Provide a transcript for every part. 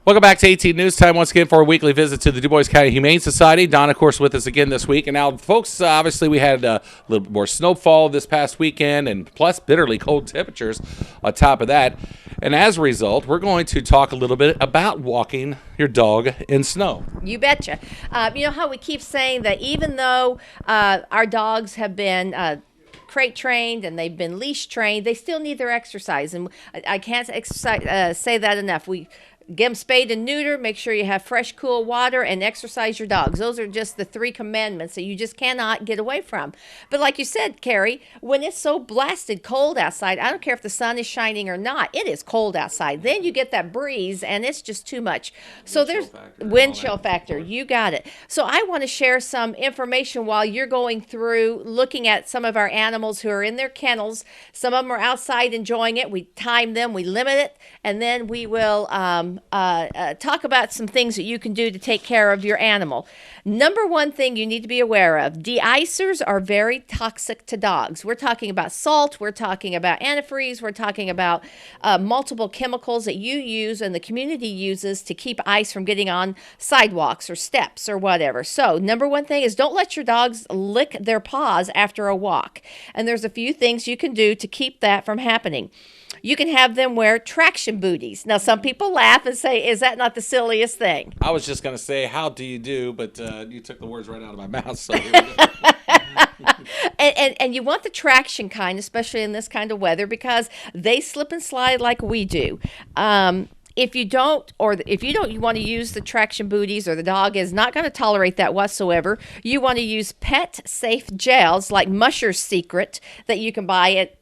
Welcome back to 18 News Time once again for a weekly visit to the Dubois County Humane Society. Donna, of course, with us again this week. And now, folks, obviously we had a little bit more snowfall this past weekend and plus bitterly cold temperatures on top of that. And as a result, we're going to talk a little bit about walking your dog in snow. You betcha. You know how we keep saying that even though our dogs have been crate trained and they've been leash trained, they still need their exercise. And I can't say that enough. We get them spayed and neutered, make sure you have fresh, cool water, and exercise your dogs. Those are just the 3 commandments that you just cannot get away from. But like you said, Carey, when it's so blasted cold outside, I don't care if the sun is shining or not, it is cold outside. Then you get that breeze, and it's just too much. So there's wind chill factor. You got it. So I want to share some information while you're going through looking at some of our animals who are in their kennels. Some of them are outside enjoying it. We time them, we limit it, and then we will talk about some things that you can do to take care of your animal. Number one thing you need to be aware of, de-icers are very toxic to dogs. We're talking about salt, we're talking about antifreeze, we're talking about multiple chemicals that you use and the community uses to keep ice from getting on sidewalks or steps or whatever. So number one thing is don't let your dogs lick their paws after a walk. And there's a few things you can do to keep that from happening. You can have them wear traction booties. Now, some people laugh and say, is that not the silliest thing? I was just going to say, how do you do? But you took the words right out of my mouth. So here we go. and you want the traction kind, especially in this kind of weather, because they slip and slide like we do. If you don't you want to use the traction booties, or the dog is not going to tolerate that whatsoever, you want to use pet safe gels like Musher's Secret that you can buy at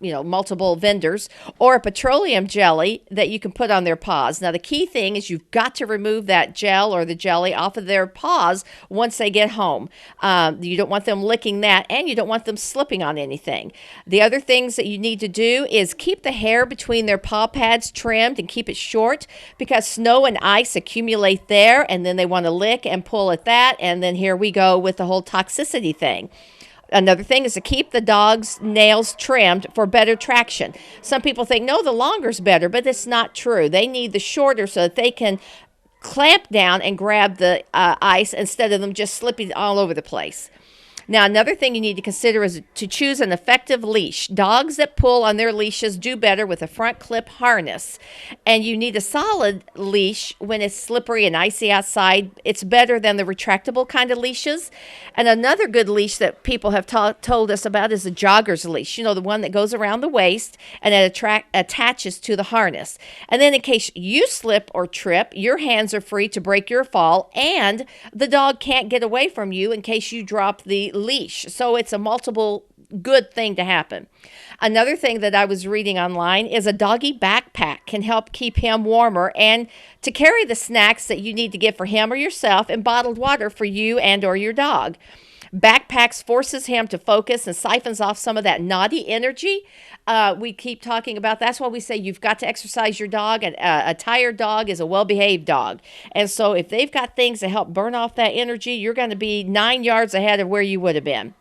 multiple vendors, or a petroleum jelly that you can put on their paws. Now, the key thing is you've got to remove that gel or the jelly off of their paws once they get home. You don't want them licking that, and you don't want them slipping on anything. The other things that you need to do is keep the hair between their paw pads trimmed and keep it short, because snow and ice accumulate there, and then they want to lick and pull at that, and then here we go with the whole toxicity thing. Another thing is to keep the dog's nails trimmed for better traction. Some people think, no, the longer's better, but it's not true. They need the shorter so that they can clamp down and grab the ice instead of them just slipping all over the place. Now, another thing you need to consider is to choose an effective leash. Dogs that pull on their leashes do better with a front clip harness. And you need a solid leash when it's slippery and icy outside. It's better than the retractable kind of leashes. And another good leash that people have told us about is a jogger's leash. You know, the one that goes around the waist and it attaches to the harness. And then in case you slip or trip, your hands are free to break your fall, and the dog can't get away from you in case you drop the leash. So it's a multiple good thing to happen. Another thing that I was reading online is a doggy backpack can help keep him warmer, and to carry the snacks that you need to get for him or yourself, and bottled water for you and or your dog. Backpacks forces him to focus and siphons off some of that naughty energy. We keep talking about, that's why we say you've got to exercise your dog, and a tired dog is a well-behaved dog. And so if they've got things to help burn off that energy, you're going to be 9 yards ahead of where you would have been.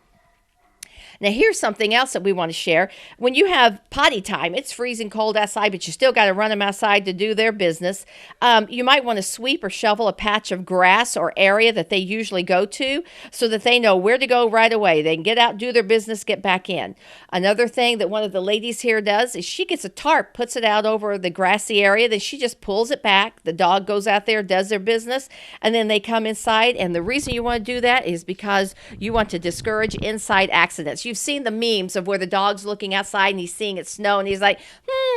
Now, here's something else that we want to share. When you have potty time, it's freezing cold outside, but you still got to run them outside to do their business. You might want to sweep or shovel a patch of grass or area that they usually go to so that they know where to go right away. They can get out, do their business, get back in. Another thing that one of the ladies here does is she gets a tarp, puts it out over the grassy area, then she just pulls it back. The dog goes out there, does their business, and then they come inside. And the reason you want to do that is because you want to discourage inside accidents. You've seen the memes of where the dog's looking outside and he's seeing it snow and he's like,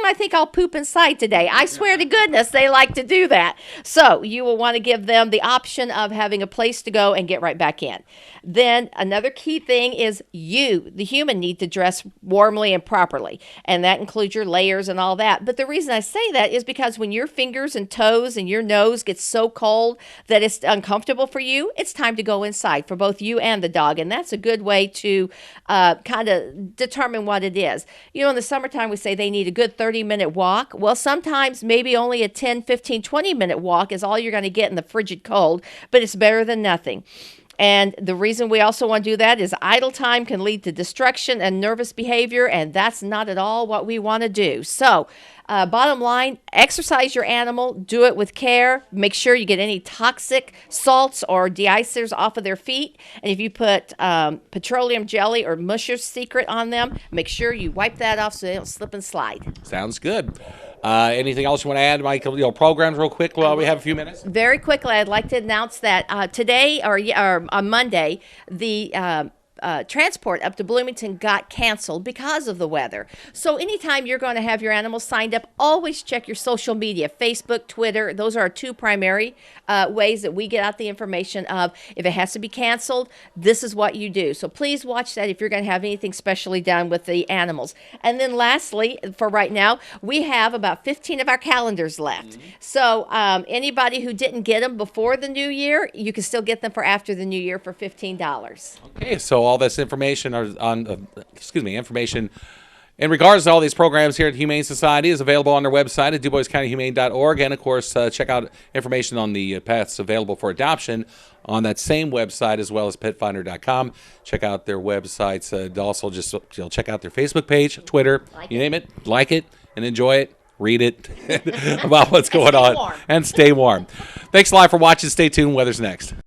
I think I'll poop inside today. I swear to goodness, they like to do that. So you will want to give them the option of having a place to go and get right back in. Then another key thing is you, the human, need to dress warmly and properly. And that includes your layers and all that. But the reason I say that is because when your fingers and toes and your nose gets so cold that it's uncomfortable for you, it's time to go inside for both you and the dog. And that's a good way to kind of determine what it is. You know, in the summertime, we say they need a good 30-minute walk. Well, sometimes maybe only a 10, 15, 20-minute walk is all you're going to get in the frigid cold, but it's better than nothing. And the reason we also want to do that is idle time can lead to destruction and nervous behavior, and that's not at all what we want to do. So, bottom line, exercise your animal, do it with care. Make sure you get any toxic salts or de-icers off of their feet. And if you put petroleum jelly or Musher's Secret on them, make sure you wipe that off so they don't slip and slide. Sounds good. Anything else you want to add, Mike? Programs real quick while we have a few minutes? Very quickly, I'd like to announce that today or on Monday, the transport up to Bloomington got canceled because of the weather. So anytime you're going to have your animals signed up, always check your social media, Facebook, Twitter. Those are our two primary ways that we get out the information of if it has to be canceled, this is what you do. So please watch that if you're going to have anything specially done with the animals. And then lastly, for right now, we have about 15 of our calendars left. Mm-hmm. So anybody who didn't get them before the new year, you can still get them for after the new year for $15. Okay, so all this information information in regards to all these programs here at Humane Society is available on their website at DuboisCountyHumane.org, and of course check out information on the pets available for adoption on that same website, as well as petfinder.com. Check out their websites. Also just check out their Facebook page, Twitter, you name it, like it and enjoy it. Read it about what's going on. Warm. And stay warm. Thanks a lot for watching. Stay tuned. Weather's next.